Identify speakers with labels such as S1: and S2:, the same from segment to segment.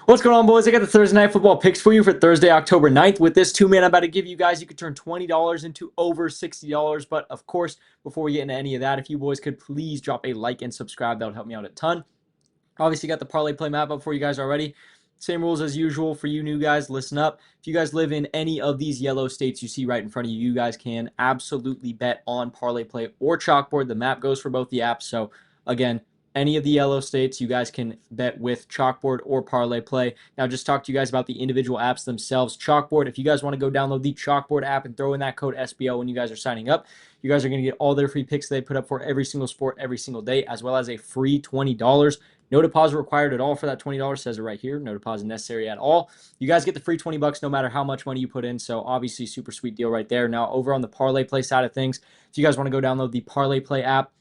S1: What's going on, boys? I got the Thursday Night Football picks for you for Thursday, October 9th. With this two-man I'm about to give you guys, you could turn $20 into over $60. But, of course, before we get into any of that, if you boys could please drop a like and subscribe, that would help me out a ton. Obviously, got the parlay play map up for you guys already. Same rules as usual for you new guys. Listen up. If you guys live in any of these yellow states you see right in front of you, you guys can absolutely bet on parlay play or chalkboard. The map goes for both the apps. So, again, any of the yellow states, you guys can bet with chalkboard or parlay play. Now, just talk to you guys about the individual apps themselves. Chalkboard, if you guys want to go download the chalkboard app and throw in that code SBL when you guys are signing up, you guys are going to get all their free picks they put up for every single sport every single day, as well as a free $20. No deposit required at all for that $20. Says it right here. No deposit necessary at all. You guys get the free $20 no matter how much money you put in. So obviously, super sweet deal right there. Now, over on the parlay play side of things, if you guys want to go download the parlay play app,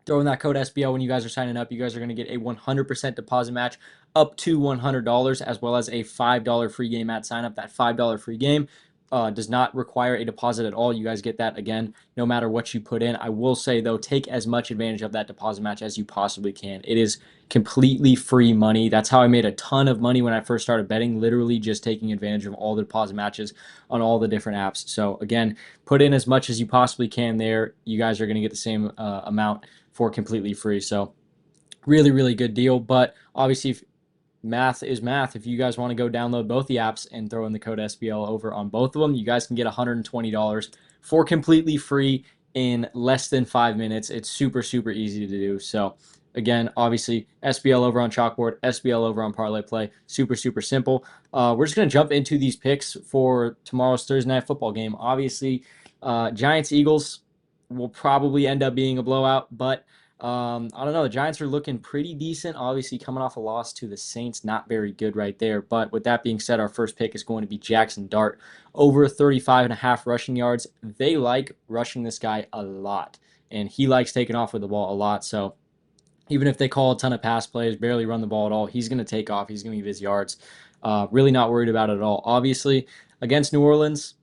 S1: throw in that code SBL when you guys are signing up. You guys are going to get a 100% deposit match up to $100, as well as a $5 free game at sign up. That $5 free game does not require a deposit at all. You guys get that, again, no matter what you put in. I will say, though, take as much advantage of that deposit match as you possibly can. It is completely free money. That's how I made a ton of money when I first started betting, literally just taking advantage of all the deposit matches on all the different apps. So, again, put in as much as you possibly can there. You guys are going to get the same amount for completely free. So really, really good deal. But obviously, if math is math. If you guys want to go download both the apps and throw in the code SBL over on both of them, you guys can get $120 for completely free in less than 5 minutes. It's super, super easy to do. So again, obviously, SBL over on Chalkboard, SBL over on Parlay Play. Super, super simple. We're just going to jump into these picks for tomorrow's Thursday Night Football game. Obviously, Giants-Eagles will probably end up being a blowout, but I don't know. The Giants are looking pretty decent. Obviously, coming off a loss to the Saints, not very good right there. But with that being said, our first pick is going to be Jackson Dart, over 35.5 rushing yards. They like rushing this guy a lot, and he likes taking off with the ball a lot. So even if they call a ton of pass plays, barely run the ball at all, he's going to take off. He's going to give his yards. Really not worried about it at all. Obviously, against New Orleans,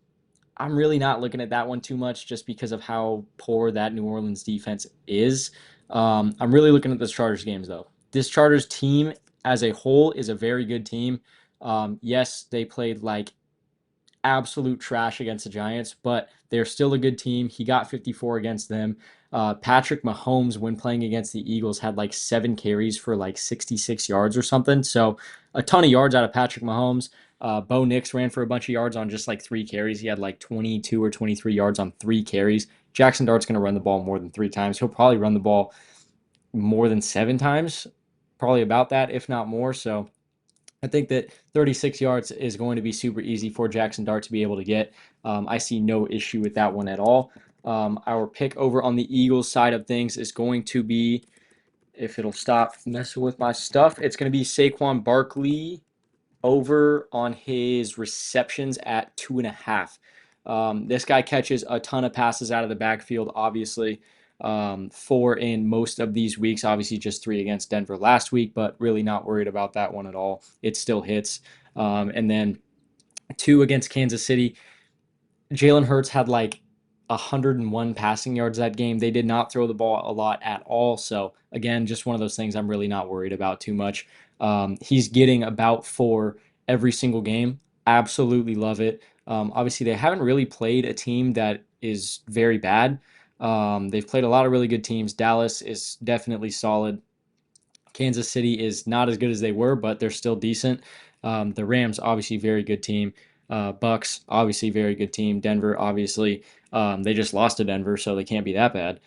S1: I'm really not looking at that one too much just because of how poor that New Orleans defense is. I'm really looking at this Chargers games, though. This Chargers team as a whole is a very good team. Yes, they played like absolute trash against the Giants, but they're still a good team. He got 54 against them. Patrick Mahomes, when playing against the Eagles, had like 7 carries for like 66 yards or something. So a ton of yards out of Patrick Mahomes. Bo Nix ran for a bunch of yards on just like 3 carries. He had like 22 or 23 yards on 3 carries. Jackson Dart's going to run the ball more than 3 times. He'll probably run the ball more than 7 times, probably about that, if not more. So I think that 36 yards is going to be super easy for Jackson Dart to be able to get. I see no issue with that one at all. Our pick over on the Eagles side of things is going to be, if it'll stop messing with my stuff, it's going to be Saquon Barkley over on his receptions at 2.5. This guy catches a ton of passes out of the backfield, obviously. 4 in most of these weeks, obviously just 3 against Denver last week, but really not worried about that one at all. It still hits. And then 2 against Kansas City. Jalen Hurts had like 101 passing yards that game. They did not throw the ball a lot at all. So again, just one of those things I'm really not worried about too much. He's getting about 4 every single game. Absolutely love it. Obviously, they haven't really played a team that is very bad. They've played a lot of really good teams. Dallas is definitely solid. Kansas City is not as good as they were, but they're still decent. The Rams, obviously, very good team. Bucks, obviously, very good team. Denver, obviously, they just lost to Denver, so they can't be that bad.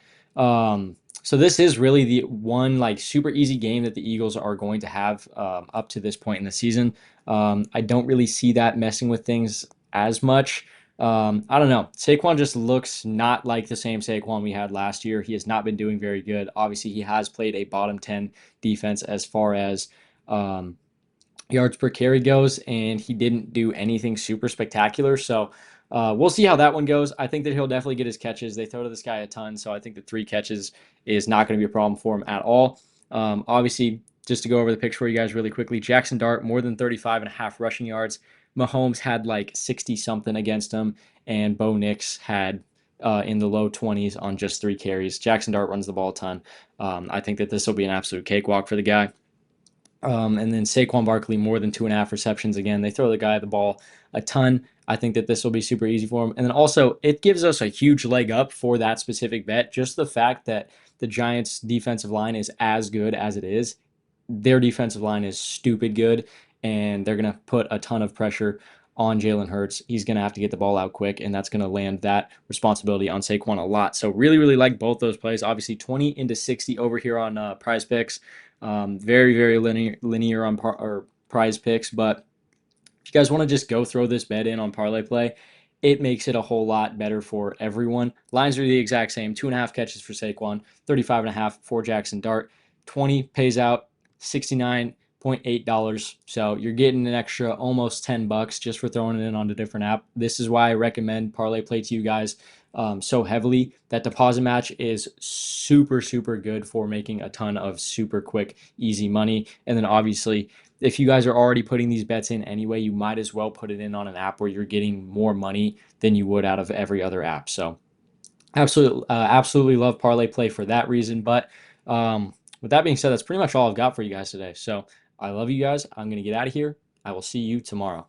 S1: So this is really the one like super easy game that the Eagles are going to have up to this point in the season. I don't really see that messing with things as much. I don't know. Saquon just looks not like the same Saquon we had last year. He has not been doing very good. Obviously, he has played a bottom 10 defense as far as yards per carry goes, and he didn't do anything super spectacular. So we'll see how that one goes. I think that he'll definitely get his catches. They throw to this guy a ton, so I think the 3 catches is not going to be a problem for him at all. Obviously, just to go over the picks for you guys really quickly, Jackson Dart, more than 35.5 rushing yards. Mahomes had like 60-something against him, and Bo Nix had in the low 20s on just 3 carries. Jackson Dart runs the ball a ton. I think that this will be an absolute cakewalk for the guy. And then Saquon Barkley, more than 2.5 receptions. Again, they throw the guy the ball a ton. I think that this will be super easy for him. And then also, it gives us a huge leg up for that specific bet. Just the fact that the Giants' defensive line is as good as it is. Their defensive line is stupid good, and they're going to put a ton of pressure on Jalen Hurts. He's going to have to get the ball out quick, and that's going to land that responsibility on Saquon a lot. So really, really like both those plays. Obviously, 20 into 60 over here on Prizepicks. Very, very linear on Prizepicks, but if you guys want to just go throw this bet in on parlay play, it makes it a whole lot better for everyone. Lines are the exact same: 2.5 catches for Saquon, 35.5 for Jackson Dart. 20 pays out $69.8. So you're getting an extra almost $10 just for throwing it in on a different app. This is why I recommend parlay play to you guys so heavily. That deposit match is super, super good for making a ton of super quick, easy money. And then obviously, if you guys are already putting these bets in anyway, you might as well put it in on an app where you're getting more money than you would out of every other app. So absolutely love parlay play for that reason. But with that being said, that's pretty much all I've got for you guys today. So I love you guys. I'm going to get out of here. I will see you tomorrow.